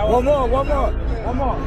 One more.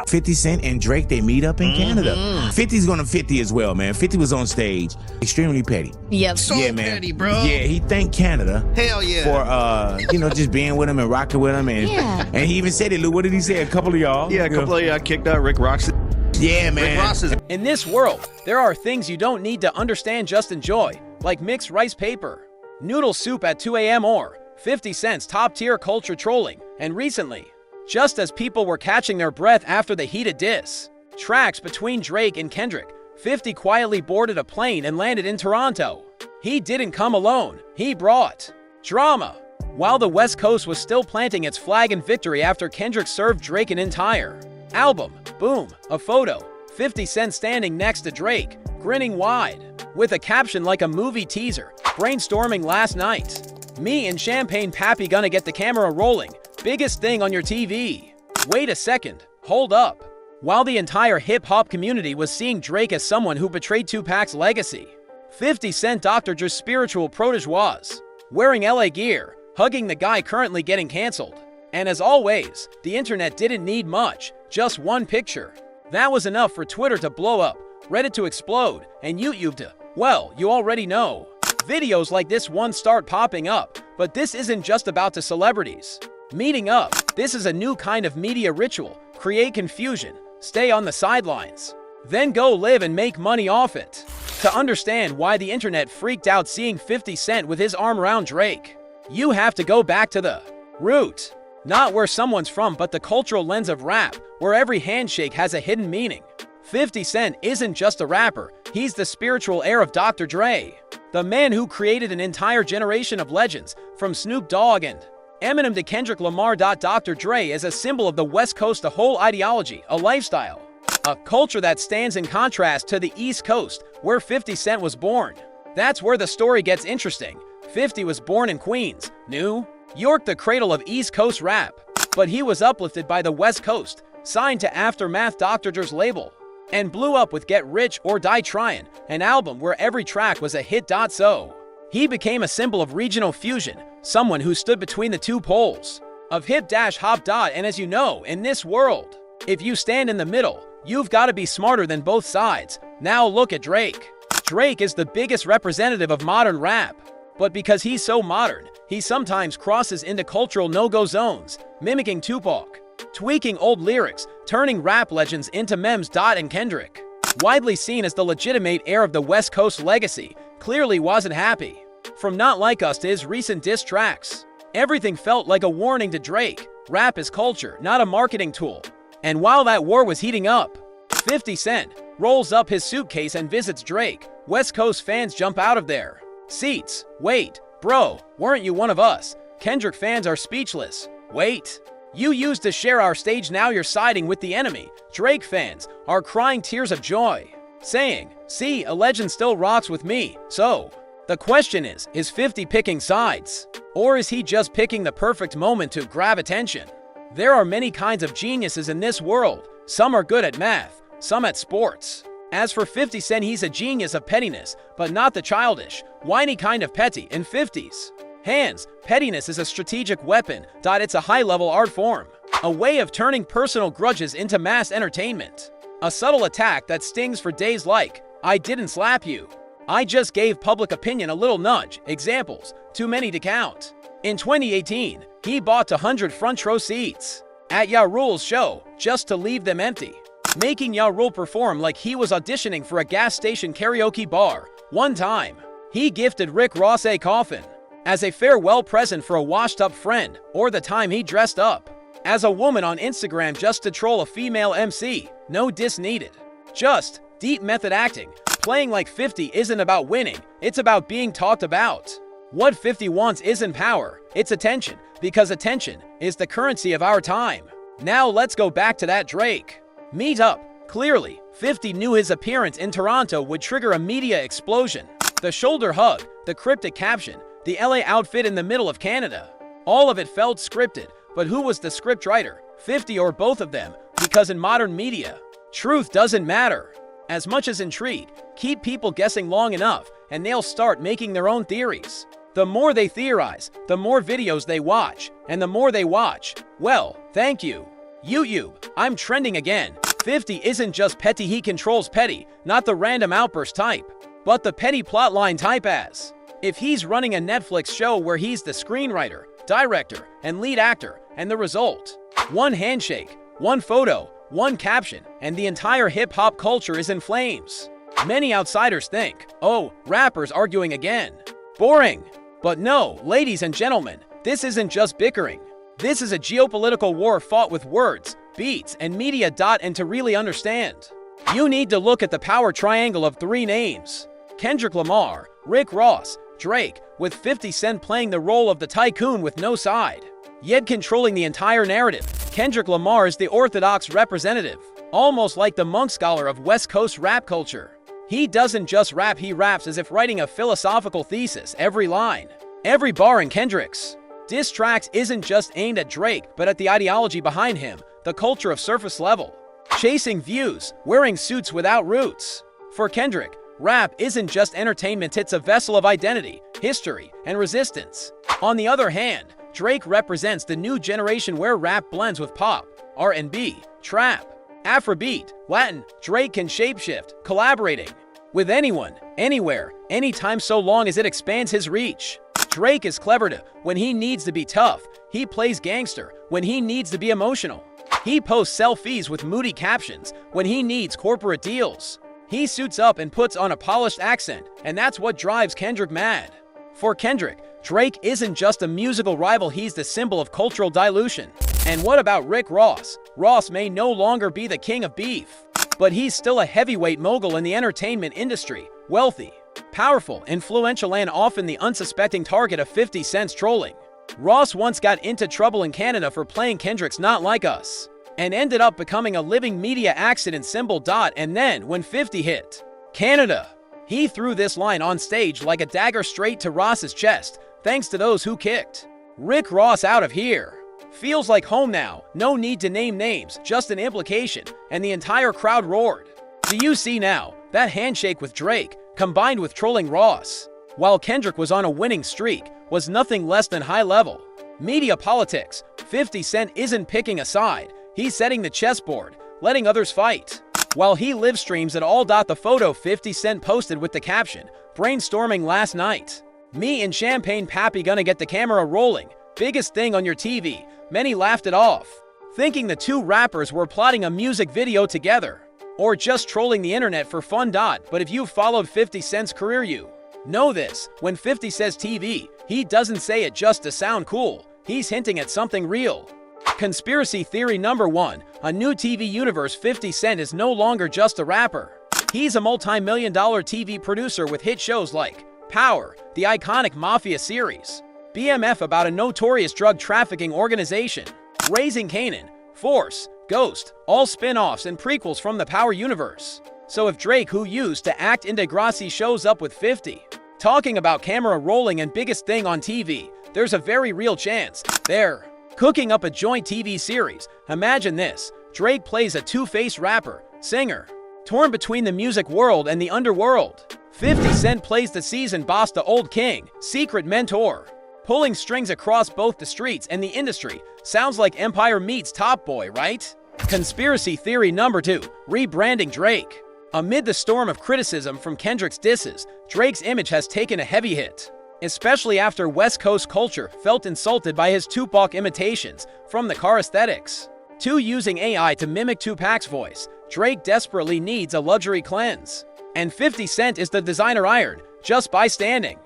50 Cent and Drake, they meet up in Canada. 50's gonna 50 as well, man. 50 was on stage, extremely petty. Yep. So Yeah, man. petty, bro. Yeah, he thanked Canada Hell yeah. for just being with him and rocking with him, and and he even said it. Lou, what did he say? A couple of y'all. Yeah, a couple of y'all kicked out Rick Ross. Yeah, man. Rick Ross is In this world, there are things you don't need to understand, just enjoy, like mixed rice paper, noodle soup at 2 a.m. or 50 Cent's top-tier culture trolling, and recently, just as people were catching their breath after the heated diss tracks between Drake and Kendrick, 50 quietly boarded a plane and landed in Toronto. He didn't come alone, he brought drama. While the West Coast was still planting its flag in victory after Kendrick served Drake an entire album, boom, a photo, 50 Cent standing next to Drake, grinning wide, with a caption like a movie teaser, brainstorming last night. Me and Champagne Pappy gonna get the camera rolling, biggest thing on your TV. Wait a second, hold up. While the entire hip-hop community was seeing Drake as someone who betrayed Tupac's legacy, 50 Cent Dr. Dre's spiritual protege was wearing LA gear, hugging the guy currently getting canceled. And as always, the internet didn't need much, just one picture. That was enough for Twitter to blow up, Reddit to explode, and YouTube to, well, you already know. Videos like this one start popping up, but this isn't just about the celebrities meeting up. This is a new kind of media ritual. Create confusion, stay on the sidelines, then go live and make money off it. To understand why the internet freaked out seeing 50 Cent with his arm around Drake, you have to go back to the root. Not where someone's from, but the cultural lens of rap, where every handshake has a hidden meaning. 50 Cent isn't just a rapper, he's the spiritual heir of Dr. Dre, the man who created an entire generation of legends, from Snoop Dogg and Eminem to Kendrick Lamar. Dr. Dre is a symbol of the West Coast, a whole ideology, a lifestyle, a culture that stands in contrast to the East Coast, where 50 Cent was born. That's where the story gets interesting. 50 was born in Queens, New York, the cradle of East Coast rap, but he was uplifted by the West Coast, signed to Aftermath, Dr. Dre's label, and blew up with Get Rich or Die Tryin', an album where every track was a hit. So he became a symbol of regional fusion, someone who stood between the two poles of hip-hop. And as you know, in this world, if you stand in the middle, you've got to be smarter than both sides. Now look at Drake. Drake is the biggest representative of modern rap, but because he's so modern, he sometimes crosses into cultural no-go zones, mimicking Tupac, tweaking old lyrics, turning rap legends into memes. And Kendrick, widely seen as the legitimate heir of the West Coast legacy, clearly wasn't happy. From Not Like Us to his recent diss tracks, everything felt like a warning to Drake. Rap is culture, not a marketing tool. And while that war was heating up, 50 Cent rolls up his suitcase and visits Drake. West Coast fans jump out of their seats. Wait, bro, weren't you one of us? Kendrick fans are speechless. Wait, you used to share our stage, now you're siding with the enemy. Drake fans are crying tears of joy, saying, see, a legend still rocks with me. So, the question is 50 picking sides? Or is he just picking the perfect moment to grab attention? There are many kinds of geniuses in this world. Some are good at math, some at sports. As for 50 Cent, he's a genius of pettiness, but not the childish, whiny kind of petty. In 50's hands, pettiness is a strategic weapon. It's a high-level art form, a way of turning personal grudges into mass entertainment. A subtle attack that stings for days, like, I didn't slap you, I just gave public opinion a little nudge. Examples, too many to count. In 2018, he bought 100 front row seats at Ja Rule's show just to leave them empty, making Ja Rule perform like he was auditioning for a gas station karaoke bar. One time, he gifted Rick Ross a coffin as a farewell present for a washed-up friend, or the time he dressed up as a woman on Instagram just to troll a female MC. No diss needed. Just deep method acting. Playing like 50 isn't about winning, it's about being talked about. What 50 wants isn't power, it's attention, because attention is the currency of our time. Now let's go back to that Drake meet up. Clearly, 50 knew his appearance in Toronto would trigger a media explosion. The shoulder hug, the cryptic caption, the LA outfit in the middle of Canada. All of it felt scripted, but who was the scriptwriter? 50 or both of them? Because in modern media, truth doesn't matter as much as intrigue. Keep people guessing long enough, and they'll start making their own theories. The more they theorize, the more videos they watch, and the more they watch, well, thank you. YouTube, I'm trending again. 50 isn't just petty, he controls petty, not the random outburst type, but the petty plotline type as. If he's running a Netflix show where he's the screenwriter, director, and lead actor, and the result, one handshake, one photo, one caption, and the entire hip-hop culture is in flames. Many outsiders think, oh, rappers arguing again. Boring. But no, ladies and gentlemen, this isn't just bickering. This is a geopolitical war fought with words, beats, and media. And to really understand, you need to look at the power triangle of three names. Kendrick Lamar, Rick Ross, Drake, with 50 Cent playing the role of the tycoon with no side, yet controlling the entire narrative. Kendrick Lamar is the orthodox representative, almost like the monk scholar of West Coast rap culture. He doesn't just rap, he raps as if writing a philosophical thesis. Every line, every bar in Kendrick's diss tracks isn't just aimed at Drake, but at the ideology behind him, the culture of surface level, chasing views, wearing suits without roots. For Kendrick, rap isn't just entertainment, it's a vessel of identity, history, and resistance. On the other hand, Drake represents the new generation where rap blends with pop, R&B, trap, Afrobeat, Latin. Drake can shapeshift, collaborating with anyone, anywhere, anytime, so long as it expands his reach. Drake is clever when he needs to be tough. He plays gangster when he needs to be emotional. He posts selfies with moody captions when he needs corporate deals. He suits up and puts on a polished accent, and that's what drives Kendrick mad. For Kendrick, Drake isn't just a musical rival, he's the symbol of cultural dilution. And what about Rick Ross? Ross may no longer be the king of beef, but he's still a heavyweight mogul in the entertainment industry, wealthy, powerful, influential, and often the unsuspecting target of 50 Cent's trolling. Ross once got into trouble in Canada for playing Kendrick's Not Like Us, and ended up becoming a living media accident symbol. And then, when 50 hit Canada, he threw this line on stage like a dagger straight to Ross's chest, thanks to those who kicked Rick Ross out of here. Feels like home now, no need to name names, just an implication, and the entire crowd roared. Do you see now? That handshake with Drake, combined with trolling Ross, while Kendrick was on a winning streak, was nothing less than high-level media politics. 50 Cent isn't picking a side, he's setting the chessboard, letting others fight. While he live streams it all. The photo 50 Cent posted with the caption, brainstorming last night. Me and Champagne Pappy gonna get the camera rolling. Biggest thing on your TV. Many laughed it off, thinking the two rappers were plotting a music video together, or just trolling the internet for fun. But if you've followed 50 Cent's career, you know this. When 50 says TV, he doesn't say it just to sound cool. He's hinting at something real. Conspiracy theory number 1. A new TV universe. 50 Cent is no longer just a rapper. He's a multi-million-dollar TV producer with hit shows like Power, the iconic Mafia series, BMF about a notorious drug trafficking organization, Raising Kanan, Force, Ghost, all spin-offs and prequels from the Power universe. So if Drake, who used to act in Degrassi, shows up with 50, talking about camera rolling and biggest thing on TV, there's a very real chance they're cooking up a joint TV series. Imagine this: Drake plays a two-faced rapper, singer, torn between the music world and the underworld. 50 Cent plays the seasoned boss, the old king, secret mentor, pulling strings across both the streets and the industry. Sounds like Empire meets Top Boy, right? Conspiracy theory number 2. Rebranding Drake. Amid the storm of criticism from Kendrick's disses, Drake's image has taken a heavy hit, especially after West Coast culture felt insulted by his Tupac imitations, from the car aesthetics to using AI to mimic Tupac's voice. Drake desperately needs a luxury cleanse, and 50 Cent is the designer iron just by standing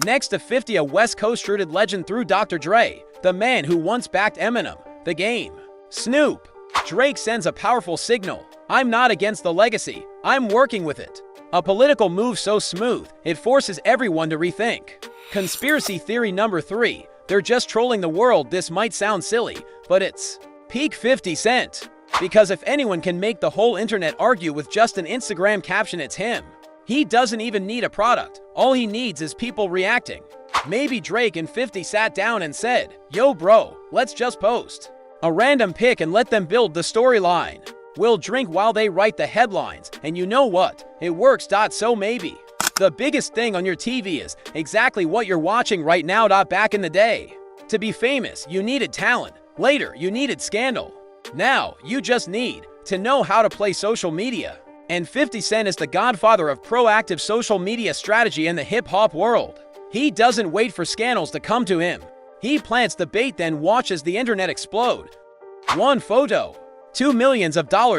next to 50, a West Coast-rooted legend through Dr. Dre, the man who once backed Eminem, The Game, Snoop. Drake sends a powerful signal: I'm not against the legacy, I'm working with it. A political move so smooth, it forces everyone to rethink. Conspiracy theory number 3. They're just trolling the world. This might sound silly, but it's peak 50 Cent. Because if anyone can make the whole internet argue with just an Instagram caption, it's him. He doesn't even need a product. All he needs is people reacting. Maybe Drake and 50 sat down and said, yo bro, let's just post a random pic and let them build the storyline. We'll drink while they write the headlines, and you know what? It works. So maybe The biggest thing on your TV is exactly what you're watching right now. Back in the day, to be famous, you needed talent. Later, you needed scandal. Now, you just need to know how to play social media. And 50 Cent is the godfather of proactive social media strategy in the hip-hop world. He doesn't wait for scandals to come to him. He plants the bait, then watches the internet explode. One photo, $2 million.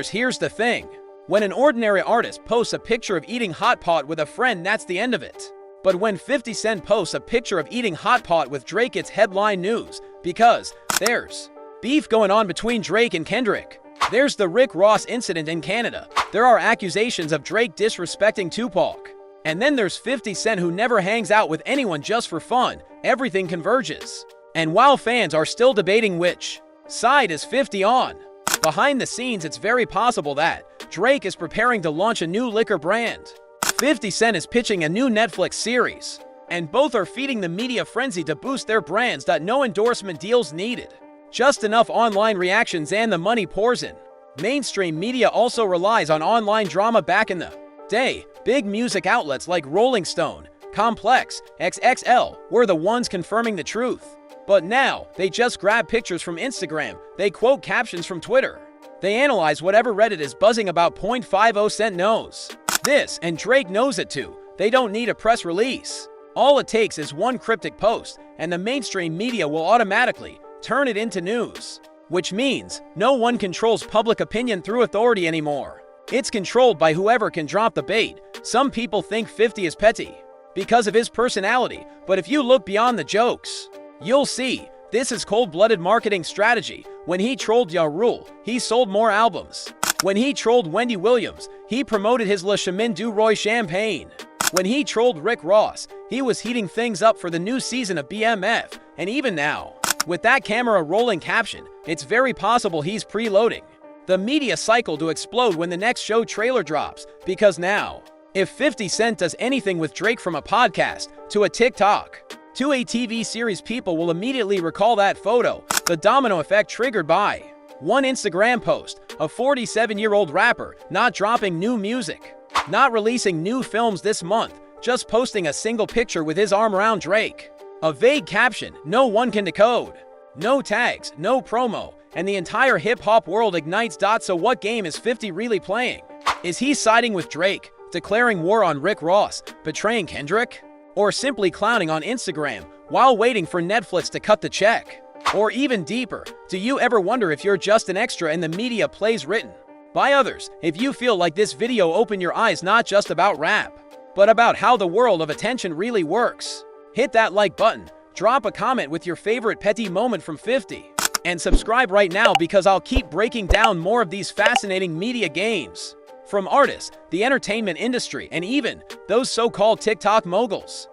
Here's the thing. When an ordinary artist posts a picture of eating hot pot with a friend, that's the end of it. But when 50 Cent posts a picture of eating hot pot with Drake, it's headline news, because there's beef going on between Drake and Kendrick. There's the Rick Ross incident in Canada. There are accusations of Drake disrespecting Tupac. And then there's 50 Cent, who never hangs out with anyone just for fun. Everything converges. And while fans are still debating which side is 50 on, behind the scenes it's very possible that Drake is preparing to launch a new liquor brand. 50 Cent is pitching a new Netflix series. And both are feeding the media frenzy to boost their brands. No endorsement deals needed. Just enough online reactions and the money pours in. Mainstream media also relies on online drama. Back in the day, big music outlets like Rolling Stone, Complex, XXL were the ones confirming the truth. But now, they just grab pictures from Instagram, they quote captions from Twitter. They analyze whatever Reddit is buzzing about. 50 Cent knows this, and Drake knows it too. They don't need a press release. All it takes is one cryptic post, and the mainstream media will automatically turn it into news. Which means, no one controls public opinion through authority anymore. It's controlled by whoever can drop the bait. Some people think 50 is petty because of his personality, but if you look beyond the jokes, you'll see this is cold-blooded marketing strategy. When he trolled Ja Rule, he sold more albums. When he trolled Wendy Williams, he promoted his Le Chemin du Roi champagne. When he trolled Rick Ross, he was heating things up for the new season of BMF. And even now, with that camera rolling caption, it's very possible he's preloading the media cycle to explode when the next show trailer drops. Because now, if 50 Cent does anything with Drake, from a podcast to a TikTok to a TV series, people will immediately recall that photo. The domino effect triggered by one Instagram post. A 47-year-old rapper not dropping new music, not releasing new films this month, just posting a single picture with his arm around Drake. A vague caption no one can decode. No tags, no promo, and the entire hip-hop world ignites. So what game is 50 really playing? Is he siding with Drake, declaring war on Rick Ross, betraying Kendrick? Or simply clowning on Instagram while waiting for Netflix to cut the check? Or even deeper, do you ever wonder if you're just an extra in the media plays written by others? If you feel like this video opened your eyes not just about rap, but about how the world of attention really works, hit that like button, drop a comment with your favorite petty moment from 50, and subscribe right now, because I'll keep breaking down more of these fascinating media games. From artists, the entertainment industry, and even those so-called TikTok moguls.